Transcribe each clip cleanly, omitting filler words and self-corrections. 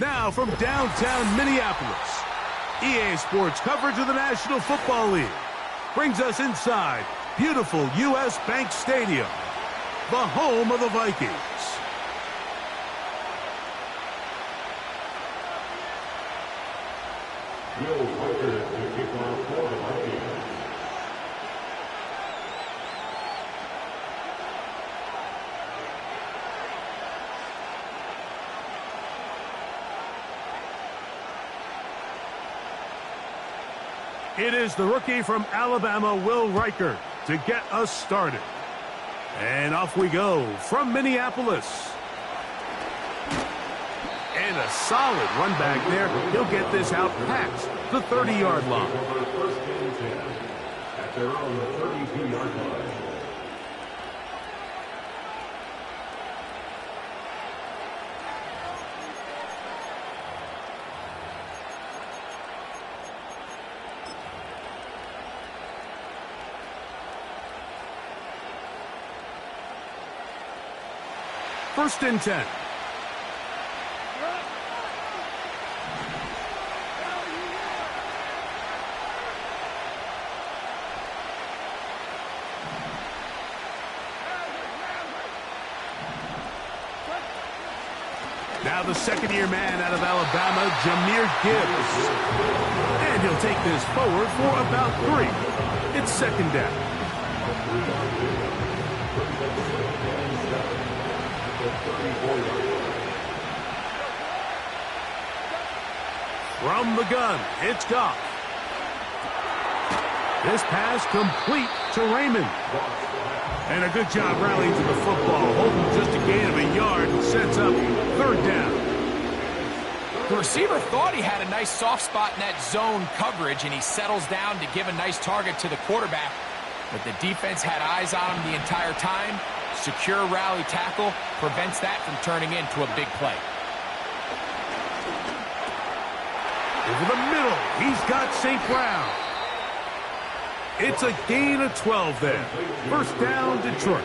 Now from downtown Minneapolis, EA Sports coverage of the National Football League brings us inside beautiful U.S. Bank Stadium, the home of the Vikings. It is the rookie from Alabama, Will Reichert, to get us started. And off we go from Minneapolis. And a solid run back there. He'll get this out past the 30-yard line. At their own 32-yard line. First and 10. Now the second-year man out of Alabama, Jahmyr Gibbs. And he'll take this forward for about 3. It's second down. From the gun, it's Goff. This pass complete to Raymond. And a good job rallying to the football, holding just a gain of a yard and sets up third down. The receiver thought he had a nice soft spot in that zone coverage, and he settles down to give a nice target to the quarterback. But the defense had eyes on him the entire time. Secure rally tackle prevents that from turning into a big play. Over the middle, he's got St. Brown. It's a gain of 12 there. First down, Detroit.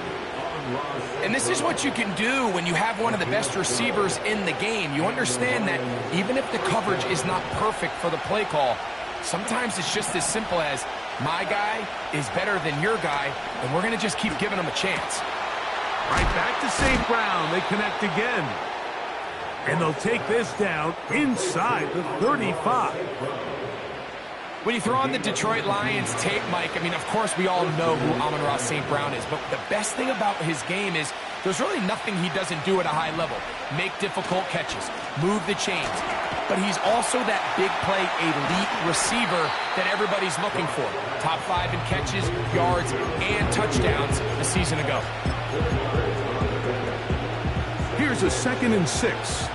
And this is what you can do when you have one of the best receivers in the game. You understand that even if the coverage is not perfect for the play call, sometimes it's just as simple as, my guy is better than your guy, and we're going to just keep giving him a chance. Right back to St. Brown. They connect again. And they'll take this down inside the 35. When you throw on the Detroit Lions tape, Mike, I mean, of course we all know who Amon-Ra St. Brown is, but the best thing about his game is there's really nothing he doesn't do at a high level. Make difficult catches, move the chains, but he's also that big play elite receiver that everybody's looking for. Top 5 in catches, yards, and touchdowns a season ago. Here's a 2nd and 6.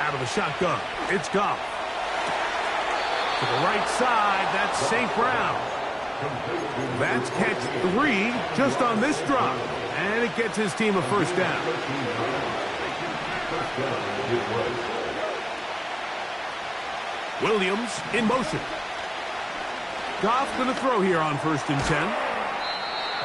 Out of the shotgun, it's Goff. To the right side, that's St. Brown. That's catch 3 just on this drop. And it gets his team a first down. Williams in motion. Goff going to throw here on 1st and 10.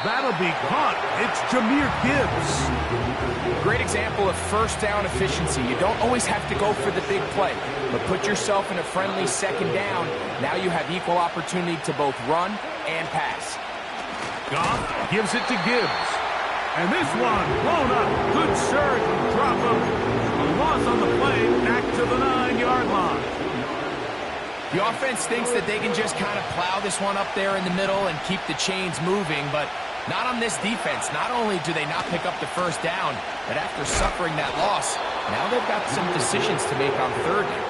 That'll be caught. It's Jahmyr Gibbs. Great example of first down efficiency. You don't always have to go for the big play, but put yourself in a friendly second down. Now you have equal opportunity to both run and pass. Goff gives it to Gibbs. And this one blown up. Good surge and drop him. A loss on the play back to the 9-yard line. The offense thinks that they can just kind of plow this one up there in the middle and keep the chains moving, but not on this defense. Not only do they not pick up the first down, but after suffering that loss, now they've got some decisions to make on third down.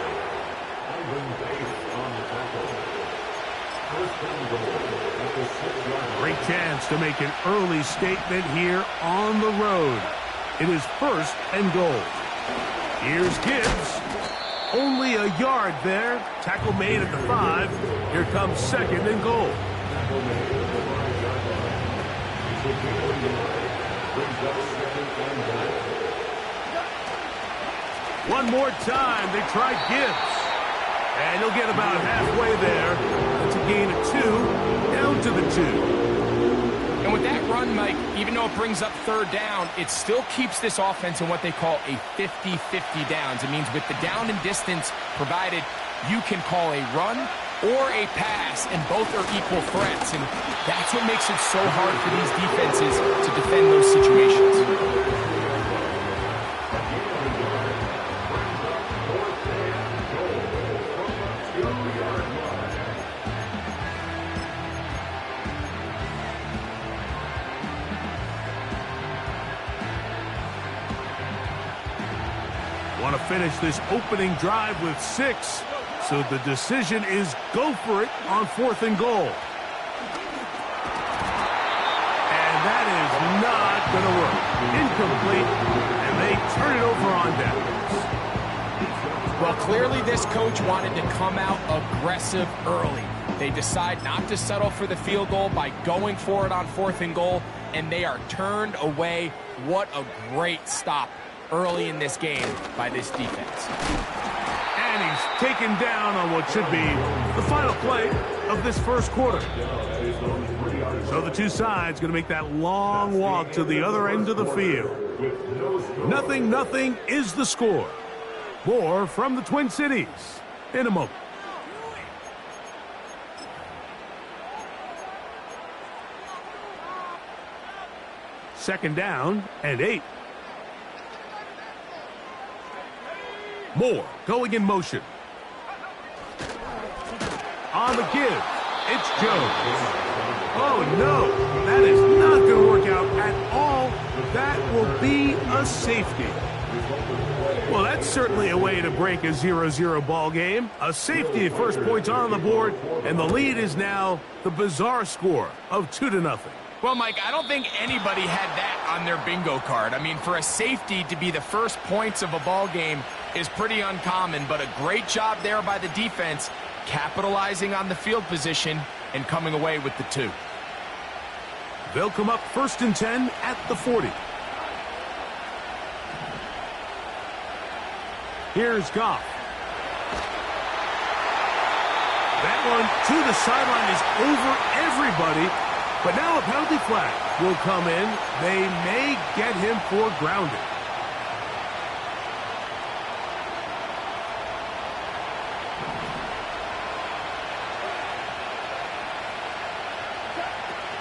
Great chance to make an early statement here on the road. It is 1st and goal. Here's Gibbs. Only a yard there. Tackle made at the 5. Here comes 2nd and goal. One more time. They try Gibbs. And he'll get about halfway there. It's a gain of 2. Now down to the 2. And with that run, Mike, even though it brings up third down, it still keeps this offense in what they call a 50-50 downs. It means with the down and distance provided, you can call a run or a pass, and both are equal threats. And that's what makes it so hard for these defenses to defend those situations. Want to finish this opening drive with 6. So the decision is go for it on 4th and goal. And that is not going to work. Incomplete, and they turn it over on downs. Well, clearly this coach wanted to come out aggressive early. They decide not to settle for the field goal by going for it on 4th and goal, and they are turned away. What a great stop early in this game by this defense. And he's taken down on what should be the final play of this first quarter. So the two sides going to make that long walk to the other end of the field. 0-0 is the score. More from the Twin Cities in a moment. Second down and 8. Moore going in motion. On the give, it's Jones. Oh, no, that is not going to work out at all. That will be a safety. Well, that's certainly a way to break a 0-0 ball game. A safety, first points on the board, and the lead is now the bizarre score of 2-0. Well, Mike, I don't think anybody had that on their bingo card. I mean, for a safety to be the first points of a ball game is pretty uncommon, but a great job there by the defense, capitalizing on the field position and coming away with the 2. They'll come up 1st and 10 at the 40. Here's Goff. That one to the sideline is over everybody, but now a penalty flag will come in. They may get him for grounding.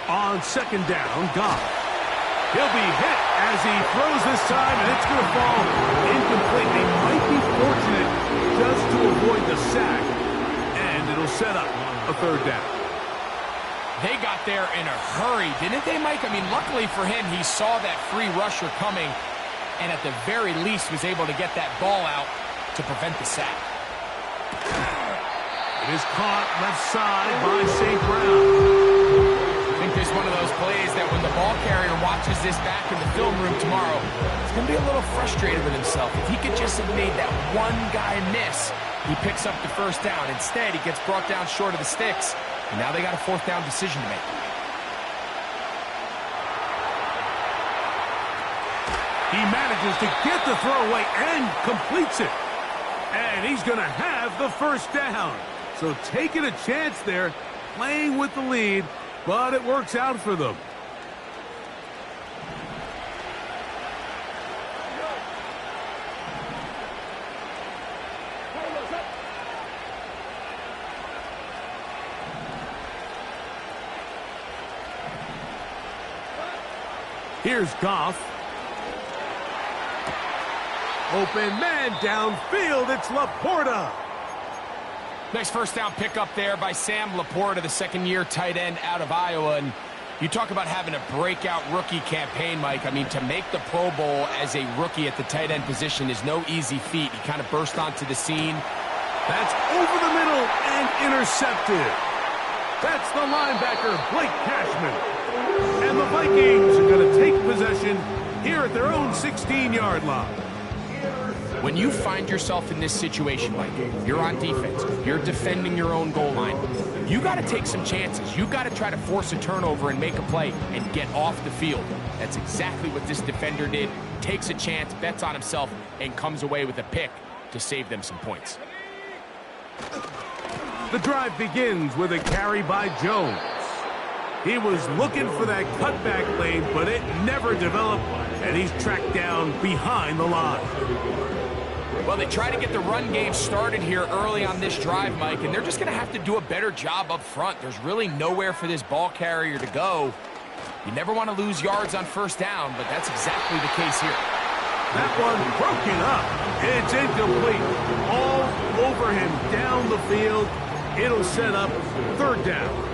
On second down, Goff. He'll be hit as he throws this time, and it's going to fall incomplete. They might be fortunate just to avoid the sack, and it'll set up a 3rd down. They got there in a hurry, didn't they, Mike? I mean, luckily for him, he saw that free rusher coming, and at the very least was able to get that ball out to prevent the sack. It is caught left side by St. Brown. I think there's one of those plays that when the ball carrier watches this back in the film room tomorrow, he's going to be a little frustrated with himself. If he could just have made that one guy miss, he picks up the 1st down. Instead, he gets brought down short of the sticks, and now they got a 4th down decision to make. He manages to get the throw away and completes it. And he's going to have the 1st down. So taking a chance there, playing with the lead, but it works out for them. Here's Goff. Open man downfield. It's Laporta. Nice 1st down pickup there by Sam Laporta, the 2nd-year tight end out of Iowa. And you talk about having a breakout rookie campaign, Mike. I mean, to make the Pro Bowl as a rookie at the tight end position is no easy feat. He kind of burst onto the scene. That's over the middle and intercepted. That's the linebacker, Blake Cashman. And the Vikings are going to take possession here at their own 16-yard line. When you find yourself in this situation, Mike, you're on defense, you're defending your own goal line, you got to take some chances. You got to try to force a turnover and make a play and get off the field. That's exactly what this defender did. Takes a chance, bets on himself, and comes away with a pick to save them some points. The drive begins with a carry by Jones. He was looking for that cutback lane, but it never developed, and he's tracked down behind the line. Well, they try to get the run game started here early on this drive, Mike, and they're just going to have to do a better job up front. There's really nowhere for this ball carrier to go. You never want to lose yards on first down, but that's exactly the case here. That one broken up. It's incomplete. All over him down the field. It'll set up third down.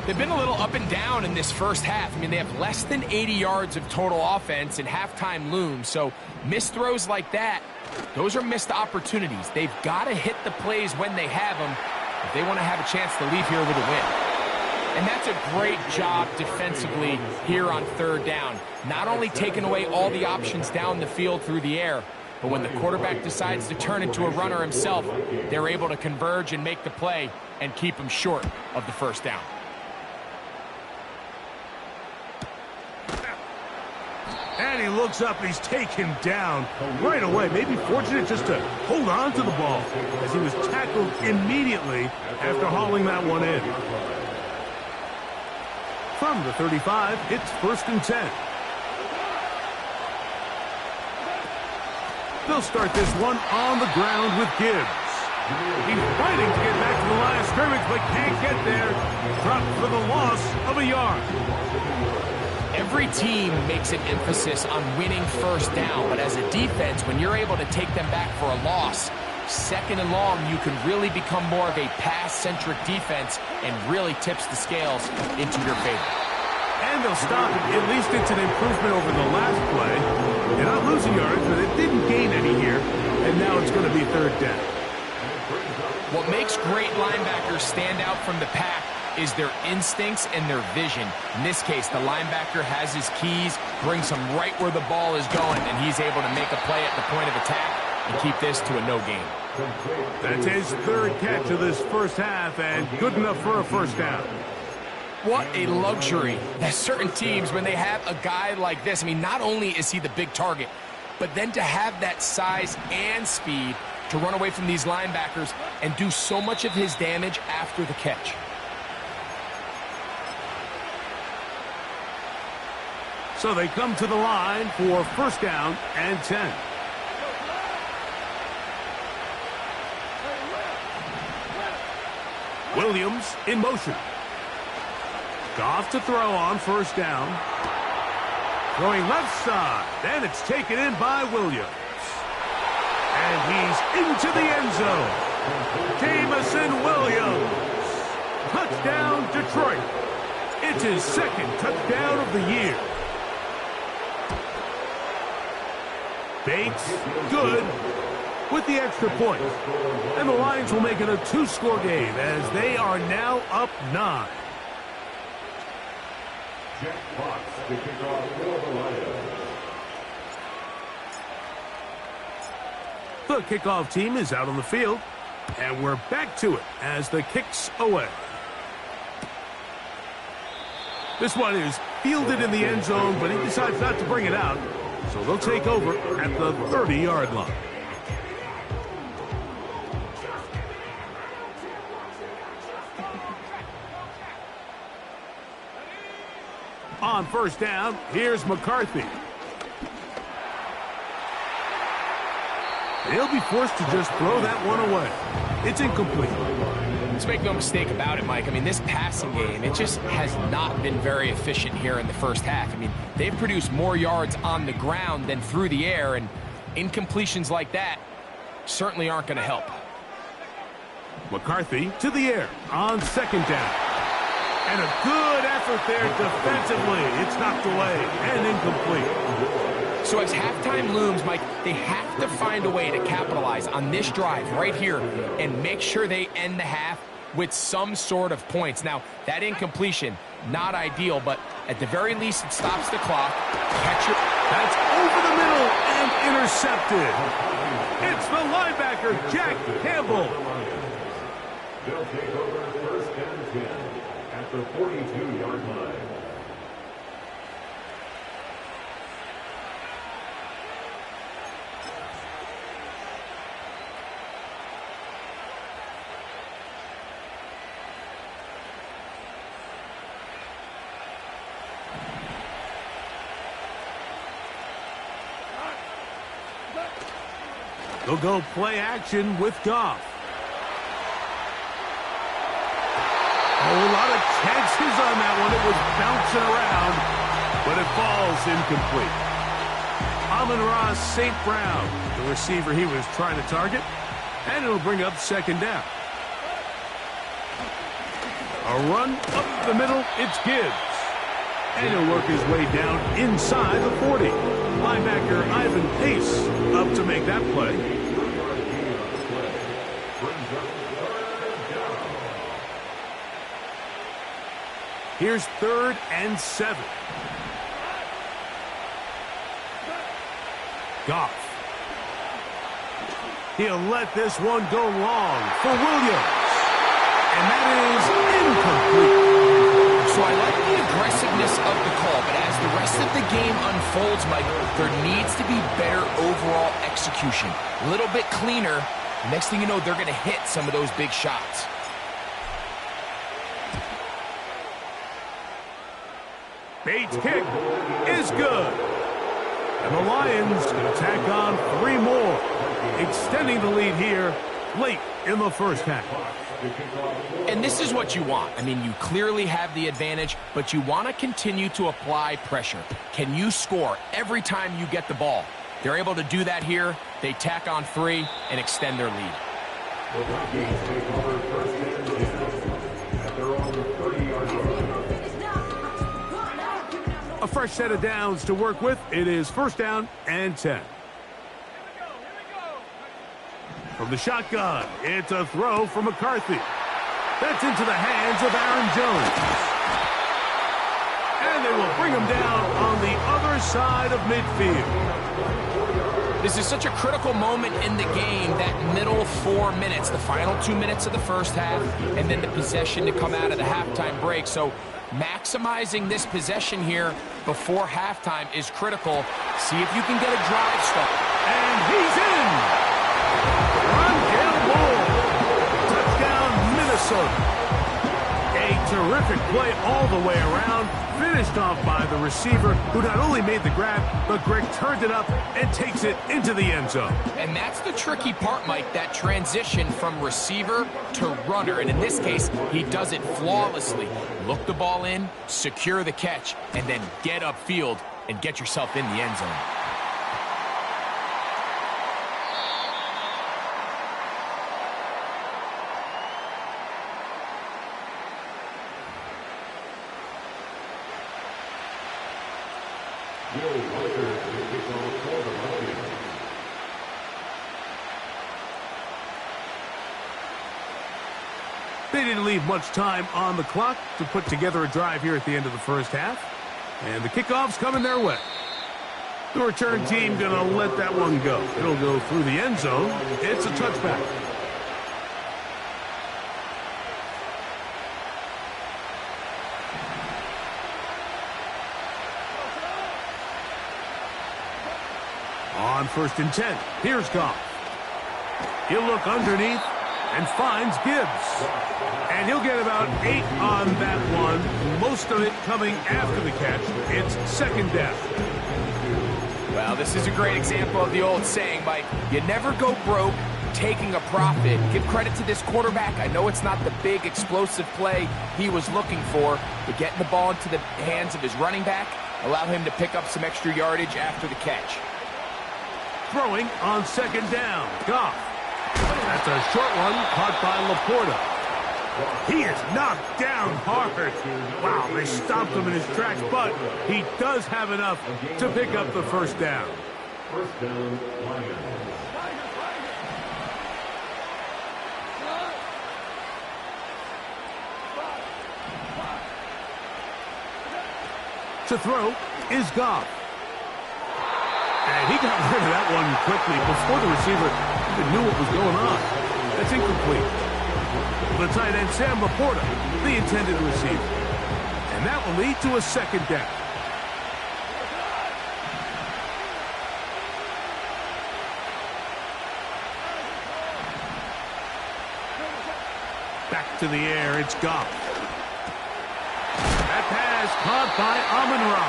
They've been a little up and down in this first half. I mean, they have less than 80 yards of total offense, and halftime looms. So missed throws like that, those are missed opportunities. They've got to hit the plays when they have them if they want to have a chance to leave here with a win. And that's a great job defensively here on third down. Not only taking away all the options down the field through the air, but when the quarterback decides to turn into a runner himself, they're able to converge and make the play and keep him short of the first down. And he looks up, he's taken down right away. Maybe fortunate just to hold on to the ball as he was tackled immediately after hauling that one in. From the 35, it's 1st and 10. They'll start this one on the ground with Gibbs. He's fighting to get back to the line of scrimmage, but can't get there. Dropped for the loss of a yard. Every team makes an emphasis on winning first down, but as a defense, when you're able to take them back for a loss, second and long, you can really become more of a pass-centric defense and really tips the scales into your favor. And they'll stop it. At least it's an improvement over the last play. They're not losing yards, but it didn't gain any here, and now it's going to be third down. What makes great linebackers stand out from the pack is their instincts and their vision. In this case, the linebacker has his keys, brings him right where the ball is going, and he's able to make a play at the point of attack and keep this to a no gain. That's his third catch of this first half, and good enough for a first down. What a luxury that certain teams, when they have a guy like this, I mean, not only is he the big target, but then to have that size and speed to run away from these linebackers and do so much of his damage after the catch. So they come to the line for 1st down and 10. Williams in motion. Goff to throw on 1st down. Throwing left side, and it's taken in by Williams. And he's into the end zone. Jamison Williams. Touchdown, Detroit. It's his 2nd touchdown of the year. Bates, good, with the extra point. And the Lions will make it a 2-score game as they are now up 9. Jack Fox to kick off for the Lions. The kickoff team is out on the field, and we're back to it as the kick's away. This one is fielded in the end zone, but he decides not to bring it out. So they'll take over at the 30-yard line. On 1st down, here's McCarthy. They'll be forced to just throw that one away. It's incomplete. Let's make no mistake about it, Mike. I mean, this passing game, it just has not been very efficient here in the first half. I mean, they've produced more yards on the ground than through the air, and incompletions like that certainly aren't going to help. McCarthy to the air on 2nd down. And a good effort there defensively. It's knocked away and incomplete. So as halftime looms, Mike, they have to find a way to capitalize on this drive right here and make sure they end the half with some sort of points. Now, that incompletion, not ideal, but at the very least, it stops the clock. Catcher. That's over the middle and intercepted. It's the linebacker, Jack Campbell. They'll take over 1st and 10 at the 42-yard line. They'll go play action with Goff. Oh, a lot of chances on that one. It was bouncing around, but it falls incomplete. Amon-Ra St. Brown, the receiver he was trying to target, and it'll bring up second down. A run up the middle, it's Gibbs. And he'll work his way down inside the 40. Linebacker Ivan Pace up to make that play. Here's 3rd and 7. Goff. He'll let this one go long for Williams. And that is incomplete. So I like the aggressiveness of the call, but as the rest of the game unfolds, Mike, there needs to be better overall execution. A little bit cleaner. Next thing you know, they're going to hit some of those big shots. Bates' kick is good. And the Lions going to tack on 3 more, extending the lead here late in the first half. And this is what you want. I mean, you clearly have the advantage, but you want to continue to apply pressure. Can you score every time you get the ball? They're able to do that here. They tack on 3 and extend their lead. The Vikings take over first and 10 at their own 30-yard line. A fresh set of downs to work with. It is 1st down and 10. From the shotgun, it's a throw from McCarthy. That's into the hands of Aaron Jones. And they will bring him down on the other side of midfield. This is such a critical moment in the game, that middle 4 minutes, the final 2 minutes of the first half, and then the possession to come out of the halftime break. So maximizing this possession here before halftime is critical. See if you can get a drive start. And he's in! Rondale Moore. Touchdown, Minnesota. A terrific play all the way around. Finished off by the receiver, who not only made the grab, but Greg turned it up and takes it into the end zone. And that's the tricky part, Mike, that transition from receiver to runner. And in this case, he does it flawlessly. Look the ball in, secure the catch, and then get upfield and get yourself in the end zone. They didn't leave much time on the clock to put together a drive here at the end of the first half. And the kickoff's coming their way. The return team going to let that one go. It'll go through the end zone. It's a touchback. On 1st and 10, here's Goff. He'll look underneath and finds Gibbs. And he'll get about 8 on that one, most of it coming after the catch. It's 2nd down. Well, this is a great example of the old saying, Mike, you never go broke taking a profit. Give credit to this quarterback. I know it's not the big explosive play he was looking for, but getting the ball into the hands of his running back allow him to pick up some extra yardage after the catch. Throwing on 2nd down, Goff. That's a short one caught by Laporta. He is knocked down hard. Wow, they stopped him in his tracks, but he does have enough to pick up the 1st down. 1st down, Lions. To throw is Goff. And he got rid of that one quickly before the receiver even knew what was going on. That's incomplete. The tight end, Sam Laporta, the intended receiver. And that will lead to a 2nd down. Back to the air, it's Goff. That pass caught by Amon-Ra.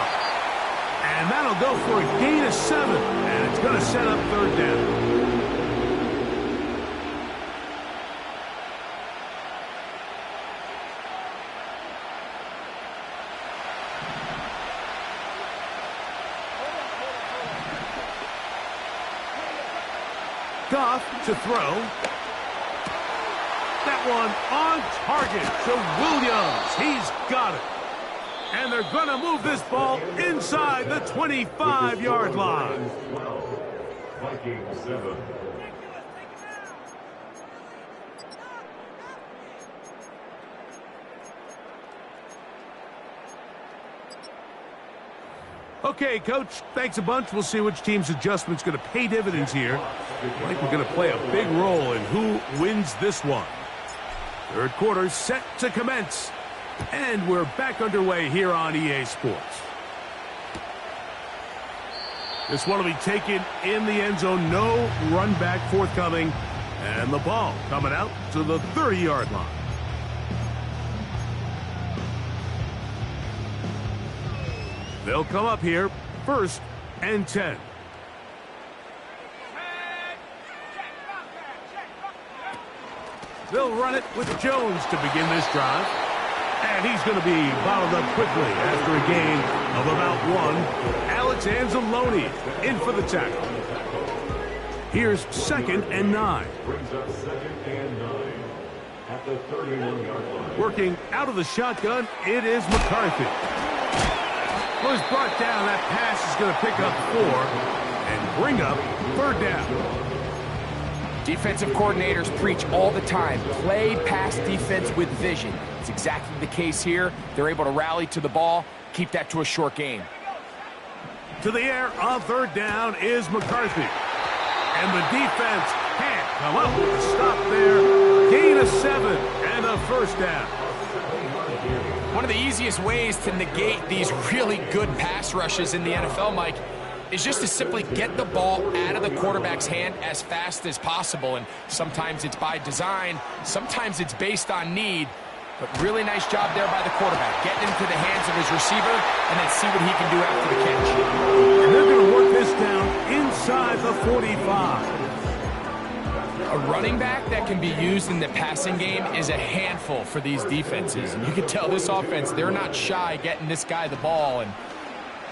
And that'll go for a gain of 7. And it's going to set up 3rd down. Goff to throw. That one on target to Williams. He's got it. And they're going to move this ball inside the 25-yard line. 12, Vikings 7. Okay, Coach, thanks a bunch. We'll see which team's adjustment's going to pay dividends here. I think we're going to play a big role in who wins this one. Third quarter set to commence. And we're back underway here on EA Sports. This one will be taken in the end zone. No run back forthcoming. And the ball coming out to the 30-yard line. They'll come up here, 1st and 10. They'll run it with Jones to begin this drive. And he's going to be bottled up quickly after a gain of about 1. Alex Anzalone in for the tackle. Here's 2nd and 9. Brings up 2nd and 9 at the 31-yard line. Working out of the shotgun, it is McCarthy. Was brought down. That pass is going to pick up 4 and bring up 3rd down. Defensive coordinators preach all the time, play pass defense with vision. It's exactly the case here. They're able to rally to the ball, keep that to a short game. To the air on 3rd down is McCarthy. And the defense can't come up with a stop there. Gain of 7 and a 1st down. One of the easiest ways to negate these really good pass rushes in the NFL, Mike, is just to simply get the ball out of the quarterback's hand as fast as possible. And sometimes it's by design, sometimes it's based on need. But really nice job there by the quarterback, getting into the hands of his receiver and then see what he can do after the catch. And they're going to work this down inside the 45. A running back that can be used in the passing game is a handful for these defenses. And you can tell this offense, they're not shy getting this guy the ball. And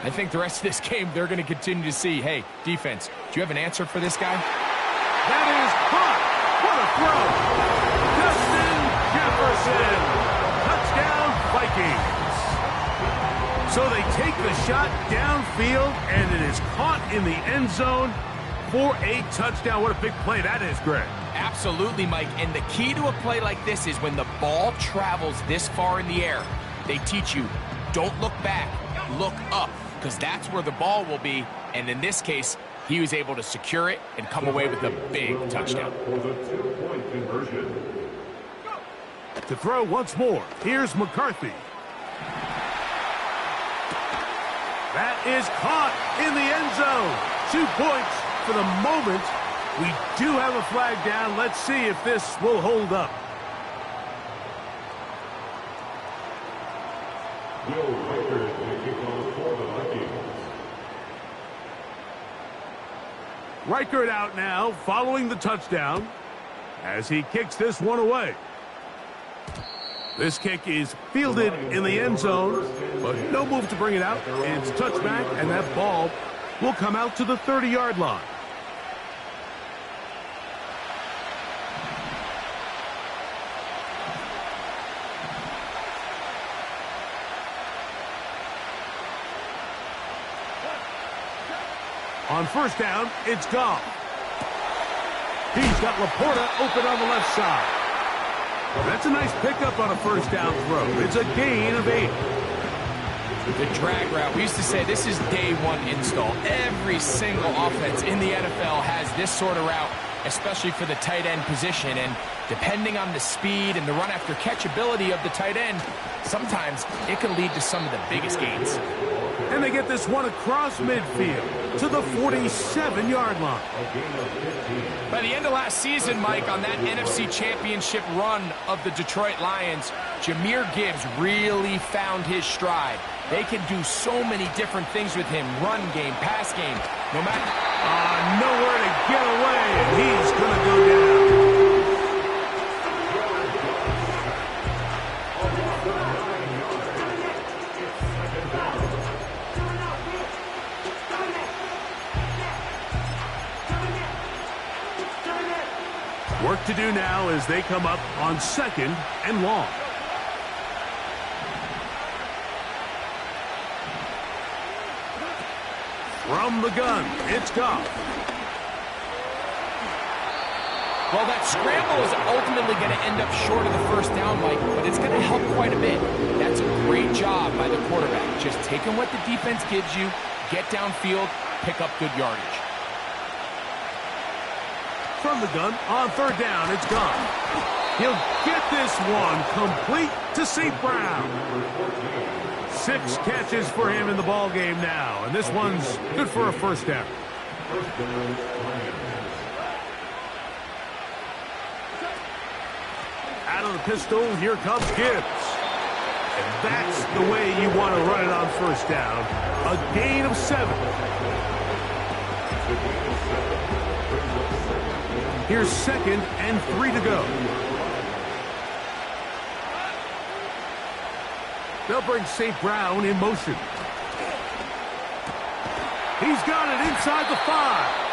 I think the rest of this game, they're going to continue to see, hey, defense, do you have an answer for this guy? That is caught. What a throw. Justin Jefferson. Touchdown, Vikings. So they take the shot downfield, and it is caught in the end zone for a touchdown. What a big play that is, Greg. Absolutely, Mike. And the key to a play like this is when the ball travels this far in the air, they teach you, don't look back, look up, because that's where the ball will be. And in this case, he was able to secure it and come away with a big touchdown. For the 2-point conversion. To throw once more, here's McCarthy. That is caught in the end zone. 2 points for the moment. We do have a flag down. Let's see if this will hold up. Will Riker to kick off for the Vikings. Reichert out now, following the touchdown, as he kicks this one away. This kick is fielded in the end zone, but no move to bring it out. It's touchback, and that ball will come out to the 30-yard line. On 1st down, it's Goff. He's got Laporta open on the left side. That's a nice pickup on a 1st down throw. It's a gain of 8. The drag route, we used to say this is day 1 install. Every single offense in the NFL has this sort of route, especially for the tight end position. And depending on the speed and the run after catch ability of the tight end, sometimes it can lead to some of the biggest gains. And they get this one across midfield to the 47-yard line. By the end of last season, Mike, on that NFC Championship run of the Detroit Lions, Jahmyr Gibbs really found his stride. They can do so many different things with him, run game, pass game, no matter... nowhere to get away, and he's going to go down. Work to do now as they come up on 2nd and long. From the gun, it's Goff. Well, that scramble is ultimately going to end up short of the first down, Mike, but it's going to help quite a bit. That's a great job by the quarterback. Just taking what the defense gives you, get downfield, pick up good yardage. From the gun, on 3rd down, it's Goff. He'll get this one complete to St. Brown. 6 catches for him in the ball game now, and this one's good for a first down. Out of the pistol, here comes Gibbs. And that's the way you want to run it on first down. A gain of 7. Here's 2nd and 3 to go. They'll bring St. Brown in motion. He's got it inside the 5.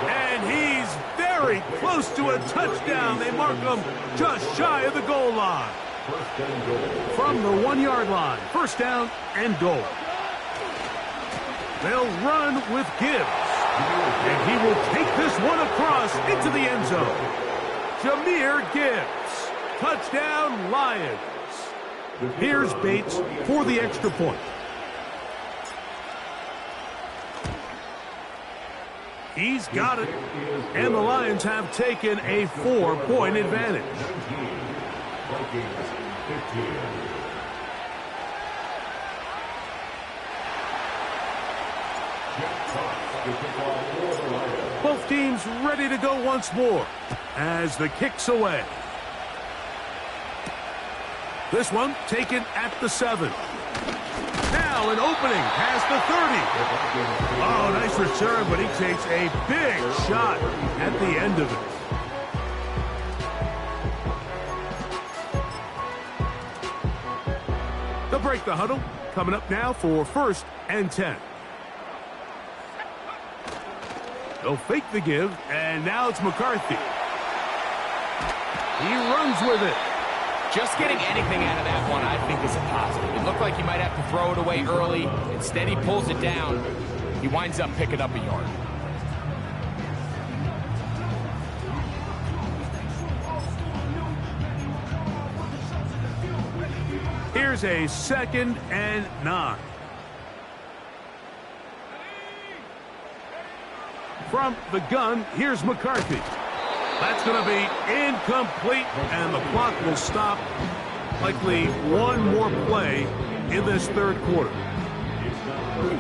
And he's very close to a touchdown. They mark him just shy of the goal line. From the 1-yard line, first down and goal. They'll run with Gibbs. And he will take this one across into the end zone. Jahmyr Gibbs. Touchdown, Lions. Here's Bates for the extra point. He's got it. And the Lions have taken a 4-point advantage. Both teams ready to go once more as the kick's away. This one taken at the 7. Now an opening past the 30. Oh, nice return, but he takes a big shot at the end of it. They'll break the huddle. Coming up now for 1st and 10. They'll fake the give, and now it's McCarthy. He runs with it. Just getting anything out of that one, I think, is a positive. It looked like he might have to throw it away early. Instead, he pulls it down. He winds up picking up a yard. Here's a 2nd and 9. From the gun, here's McCarthy. That's going to be incomplete, and the clock will stop. Likely one more play in this 3rd quarter.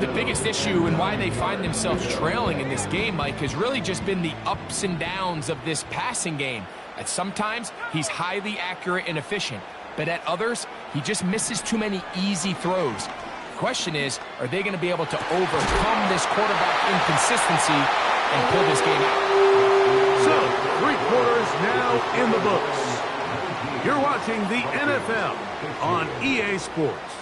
The biggest issue and why they find themselves trailing in this game, Mike, has really just been the ups and downs of this passing game. At sometimes, he's highly accurate and efficient, but at others, he just misses too many easy throws. The question is, are they going to be able to overcome this quarterback inconsistency and pull this game out? So, 3 quarters now in the books. You're watching the NFL on EA Sports.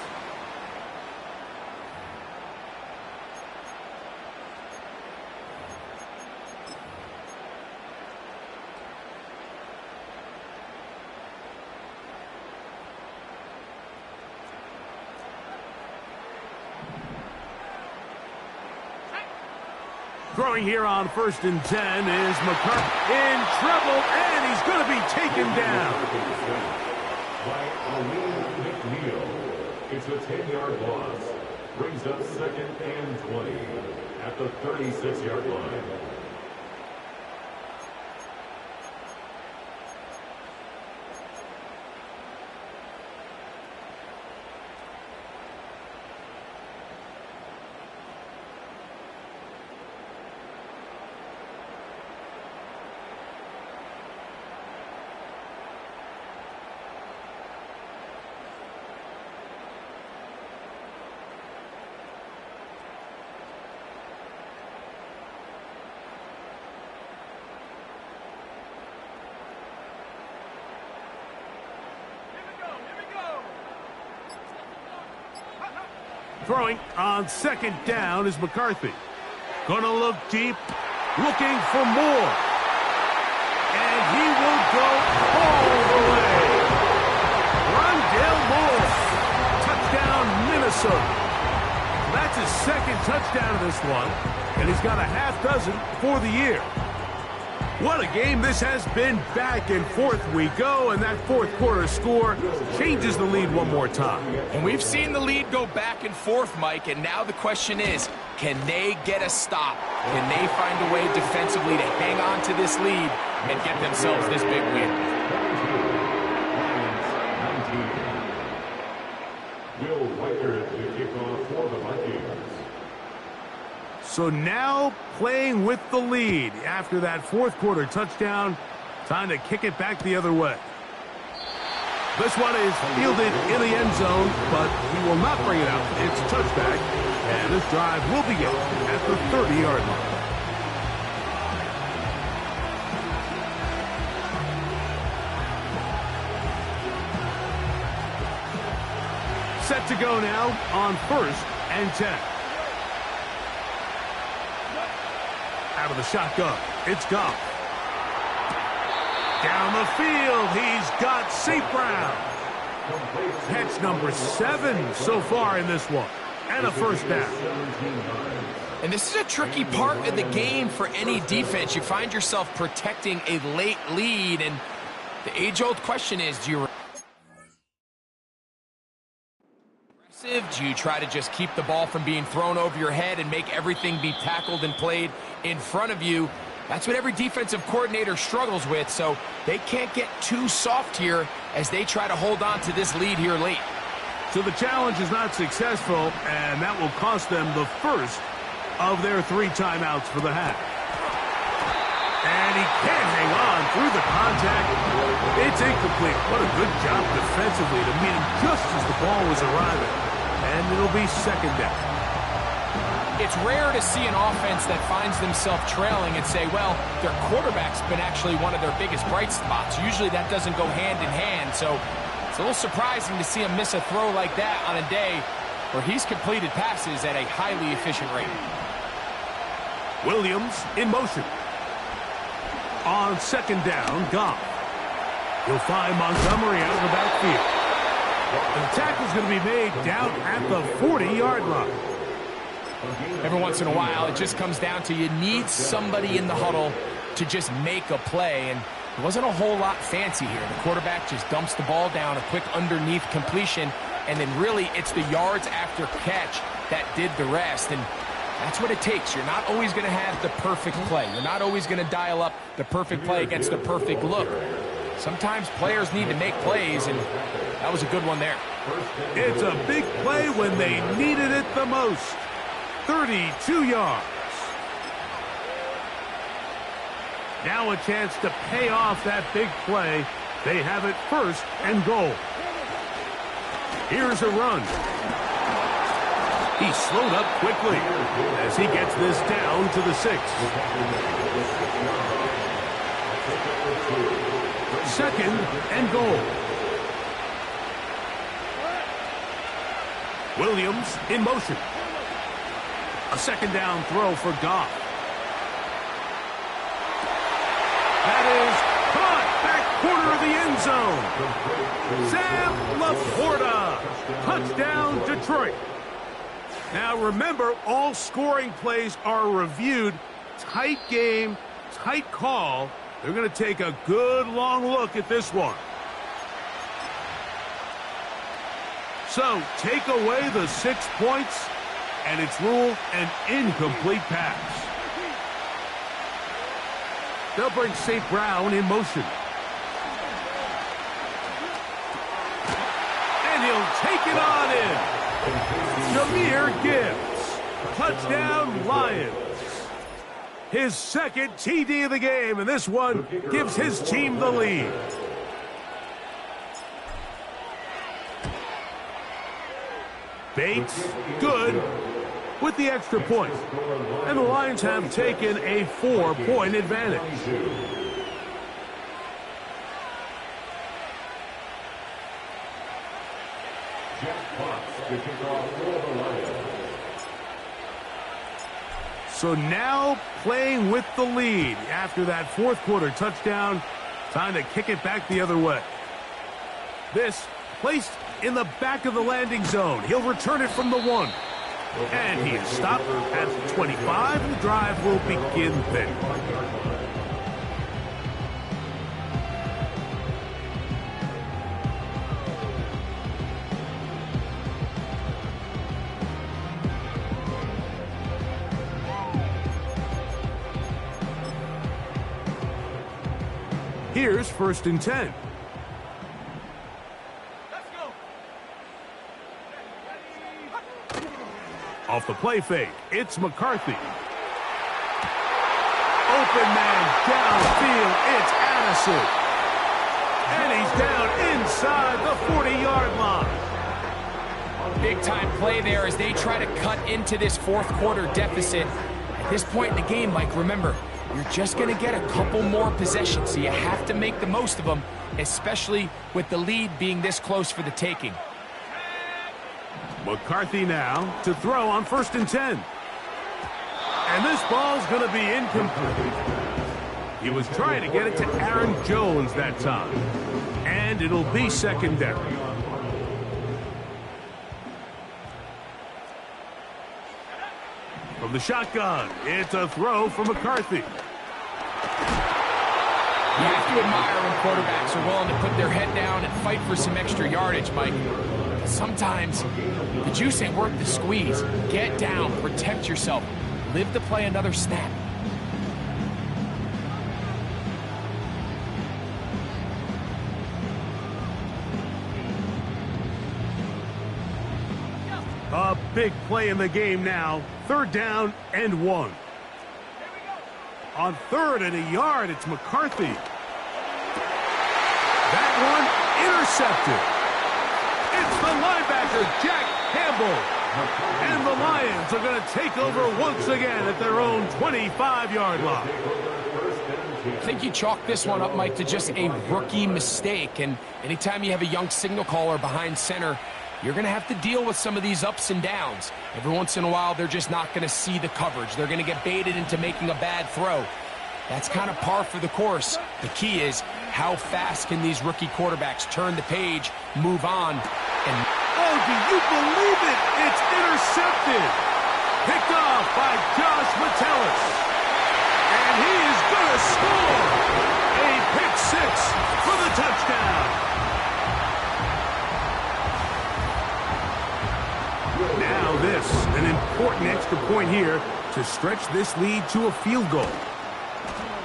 Throwing here on 1st and 10 is McCarthy in trouble, and he's going to be taken down. It's a 10-yard loss. Brings up 2nd and 20 at the 36-yard line. Throwing on 2nd down is McCarthy. Gonna look deep, looking for more. And he touchdown in this one, and he's got a half dozen for the year. What a game this has been. Back and forth we go, and that fourth quarter score changes the lead one more time. And we've seen the lead go back and forth, Mike, and now the question is, can they get a stop? Can they find a way defensively to hang on to this lead and get themselves this big win? Will Weicker to kick off for the Vikings. So now playing with the lead after that fourth quarter touchdown. Time to kick it back the other way. This one is fielded in the end zone, but he will not bring it out. It's touchback, and this drive will begin at the 30-yard line. Set to go now on 1st and 10. Out of the shotgun, it's Goff. Down the field, he's got St. Brown. Catch number 7 so far in this one, and a first down. And this is a tricky part of the game for any defense. You find yourself protecting a late lead, and the age-old question is, do you do you try to just keep the ball from being thrown over your head and make everything be tackled and played in front of you? That's what every defensive coordinator struggles with, so they can't get too soft here as they try to hold on to this lead here late. So the challenge is not successful, and that will cost them the first of their 3 timeouts for the half. And he can't hang on through the contact. It's incomplete. What a good job defensively to meet him just as the ball was arriving. And it'll be second down. It's rare to see an offense that finds themselves trailing and say, well, their quarterback's been actually one of their biggest bright spots. Usually that doesn't go hand in hand, so it's a little surprising to see him miss a throw like that on a day where he's completed passes at a highly efficient rate. Williams in motion. On second down, Goff. He'll find Montgomery out of the backfield. And the tackle's going to be made down at the 40-yard line. Every once in a while, it just comes down to you need somebody in the huddle to just make a play, and it wasn't a whole lot fancy here. The quarterback just dumps the ball down, a quick underneath completion, and then really it's the yards after catch that did the rest, and that's what it takes. You're not always going to have the perfect play. You're not always going to dial up the perfect play against the perfect look. Sometimes players need to make plays, and that was a good one there. It's a big play when they needed it the most. 32 yards. Now a chance to pay off that big play. They have it 1st and goal. Here's a run. He slowed up quickly as he gets this down to the 6. 2nd and goal. Williams in motion. A second down throw for Goff. That is caught back corner of the end zone. Sam Laporta. Touchdown, Detroit. Now remember, all scoring plays are reviewed. Tight game, tight call. They're going to take a good long look at this one. So take away the 6 points, and it's ruled an incomplete pass. They'll bring St. Brown in motion. And he'll take it on in. Jahmyr Gibbs. Touchdown, Lions. His 2nd TD of the game, and this one gives his team the lead. Bates, good, with the extra point. And the Lions have taken a 4-point advantage. So now playing with the lead after that fourth quarter touchdown. Time to kick it back the other way. This placed in the back of the landing zone. He'll return it from the 1. And he is stopped at the 25. The drive will begin there. Here's 1st and 10. Off the play fake, it's McCarthy. Open man downfield, it's Addison. And he's down inside the 40-yard line. Big time play there as they try to cut into this 4th quarter deficit. At this point in the game, Mike, remember, you're just going to get a couple more possessions, so you have to make the most of them, especially with the lead being this close for the taking. McCarthy now to throw on 1st and 10. And this ball's going to be incomplete. He was trying to get it to Aaron Jones that time. And it'll be 2nd down. From the shotgun, it's a throw for McCarthy. You have to admire when quarterbacks are willing to put their head down and fight for some extra yardage, Mike. Sometimes the juice ain't worth the squeeze. Get down, protect yourself, live to play another snap. A big play in the game now. 3rd down and 1. On 3rd and a yard, it's McCarthy. That one intercepted. It's the linebacker, Jack Campbell. And the Lions are going to take over once again at their own 25-yard line. I think you chalk this one up, Mike, to just a rookie mistake. And anytime you have a young signal caller behind center, you're going to have to deal with some of these ups and downs. Every once in a while, they're just not going to see the coverage. They're going to get baited into making a bad throw. That's kind of par for the course. The key is, how fast can these rookie quarterbacks turn the page, move on, and... Oh, do you believe it? It's intercepted. Picked off by Josh Metellus. And he is going to score. A pick 6 for the touchdown. Now this, an important extra point here to stretch this lead to a field goal.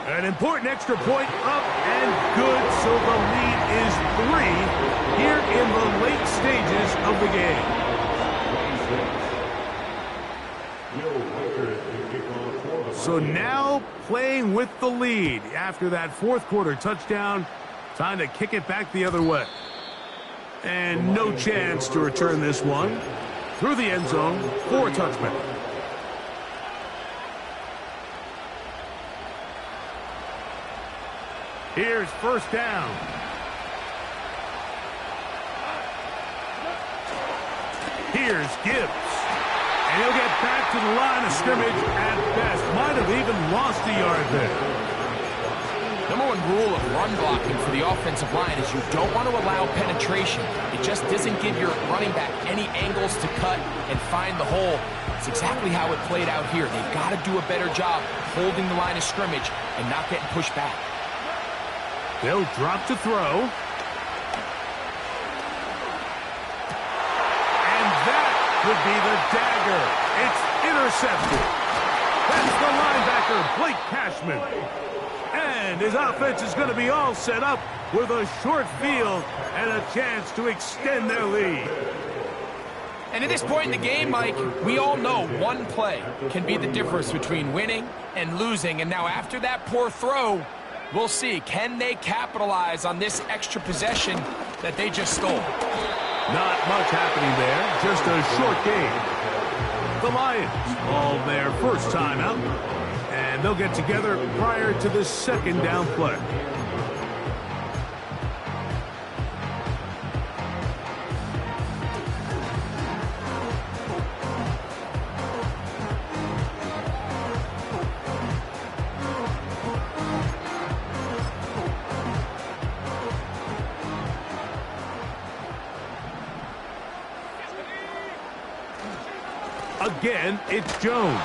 An important extra point up and good, so the lead is 3 here in the late stages of the game. So now playing with the lead after that 4th quarter touchdown, time to kick it back the other way. And no chance to return this one through the end zone for a touchback. Here's 1st down. Here's Gibbs. And he'll get back to the line of scrimmage at best. Might have even lost a yard there. Number 1 rule of run blocking for the offensive line is you don't want to allow penetration. It just doesn't give your running back any angles to cut and find the hole. It's exactly how it played out here. They've got to do a better job holding the line of scrimmage and not getting pushed back. They'll drop to throw. And that could be the dagger. It's intercepted. That's the linebacker, Blake Cashman. And his offense is going to be all set up with a short field and a chance to extend their lead. And at this point in the game, Mike, we all know one play can be the difference between winning and losing. And now after that poor throw, we'll see, can they capitalize on this extra possession that they just stole? Not much happening there, just a short game. The Lions call their first timeout, and they'll get together prior to the 2nd down play. Again, it's Jones.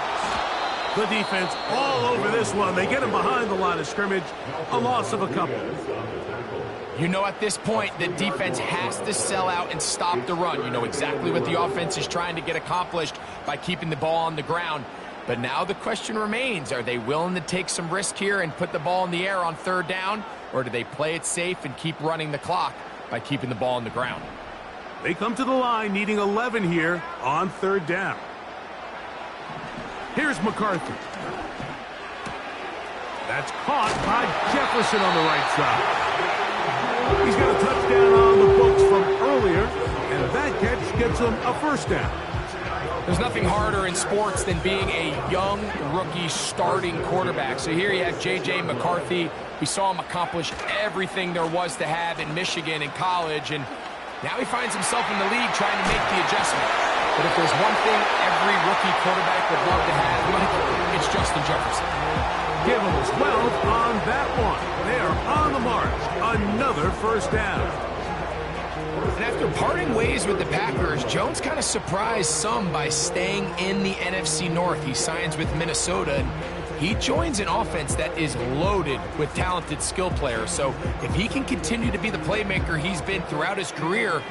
The defense all over this one. They get him behind the line of scrimmage. A loss of a couple. You know, at this point, the defense has to sell out and stop the run. You know exactly what the offense is trying to get accomplished by keeping the ball on the ground. But now the question remains, are they willing to take some risk here and put the ball in the air on third down? Or do they play it safe and keep running the clock by keeping the ball on the ground? They come to the line needing 11 here on third down. Here's McCarthy. That's caught by Jefferson on the right side. He's got a touchdown on the books from earlier, and that catch gets him a first down. There's nothing harder in sports than being a young rookie starting quarterback. So here you have J.J. McCarthy. We saw him accomplish everything there was to have in Michigan in college, and now he finds himself in the league trying to make the adjustment. But if there's one thing every rookie quarterback would love to have, it's Justin Jefferson. Give him a 12 on that one. They are on the march. Another first down. And after parting ways with the Packers, Jones kind of surprised some by staying in the NFC North. He signs with Minnesota, and he joins an offense that is loaded with talented skill players. So if he can continue to be the playmaker he's been throughout his career,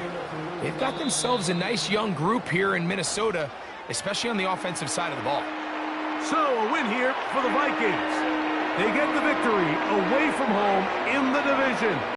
they've got themselves a nice young group here in Minnesota, especially on the offensive side of the ball. So a win here for the Vikings. They get the victory away from home in the division.